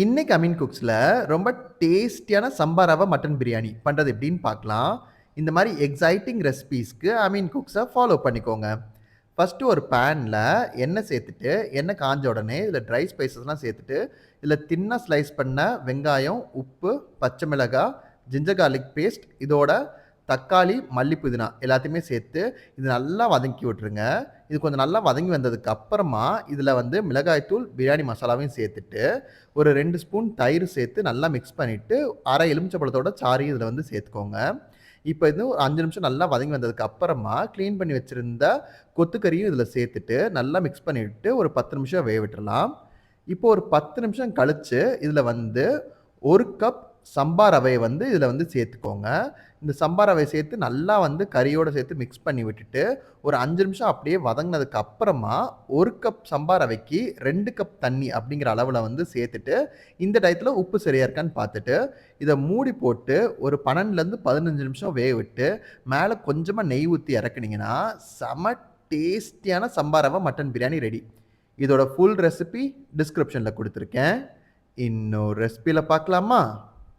இன்னைக்கு அமீன் குக்ஸில் ரொம்ப டேஸ்டியான சம்பா ரவா மட்டன் பிரியாணி பண்ணுறது எப்படின்னு பார்க்கலாம். இந்த மாதிரி எக்ஸைட்டிங் ரெசிபீஸ்க்கு அமீன் குக்ஸை ஃபாலோ பண்ணிக்கோங்க. ஃபஸ்ட்டு ஒரு பேனில் எண்ணெய் சேர்த்துட்டு, எண்ணெய் காஞ்ச உடனே இதில் ட்ரை ஸ்பைசஸ்லாம் சேர்த்துட்டு, இதில் தின்னாக ஸ்லைஸ் பண்ண வெங்காயம், உப்பு, பச்சை மிளகாய், ஜிஞ்சர் கார்லிக் பேஸ்ட், இதோட தக்காளி, மல்லி, புதினா எல்லாத்தையுமே சேர்த்து இது நல்லா வதக்கி விட்டுருங்க. இது கொஞ்சம் நல்லா வதங்கி வந்ததுக்கு அப்புறமா இதில் வந்து மிளகாய்த்தூள், பிரியாணி மசாலாவையும் சேர்த்துட்டு, ஒரு 2 ஸ்பூன் தயிர் சேர்த்து நல்லா மிக்ஸ் பண்ணிவிட்டு, அரை எலுமிச்சப்பழத்தோட சாறையும் இதில் வந்து சேர்த்துக்கோங்க. இப்போ இது ஒரு 5 நிமிஷம் நல்லா வதங்கி வந்ததுக்கு அப்புறமா க்ளீன் பண்ணி வச்சுருந்த கொத்துக்கறியும் இதில் சேர்த்துட்டு நல்லா மிக்ஸ் பண்ணிவிட்டு ஒரு 10 நிமிஷம் வேக விட்டுறலாம். இப்போ ஒரு 10 நிமிஷம் கழித்து இதில் வந்து 1 கப் சம்பா ரவையை வந்து இதில் வந்து சேர்த்துக்கோங்க. இந்த சம்பா ரவையை சேர்த்து நல்லா வந்து கறியோடு சேர்த்து மிக்ஸ் பண்ணி விட்டுட்டு ஒரு 5 நிமிஷம் அப்படியே வதங்கினதுக்கு அப்புறமா 1 கப் சம்பா ரவைக்கு 2 கப் தண்ணி அப்படிங்கிற அளவில் வந்து சேர்த்துட்டு இந்த டயத்தில் உப்பு சரியாக இருக்கான்னு பார்த்துட்டு இதை மூடி போட்டு ஒரு 12லேருந்து 15 நிமிஷம் வேக விட்டு மேலே கொஞ்சமாக நெய் ஊற்றி இறக்குனீங்கன்னா செம டேஸ்டியான சம்பா ரவா மட்டன் பிரியாணி ரெடி. இதோட ஃபுல் ரெசிபி டிஸ்கிரிப்ஷனில் கொடுத்துருக்கேன். இன்னொரு ரெசிபியில் பார்க்கலாமா?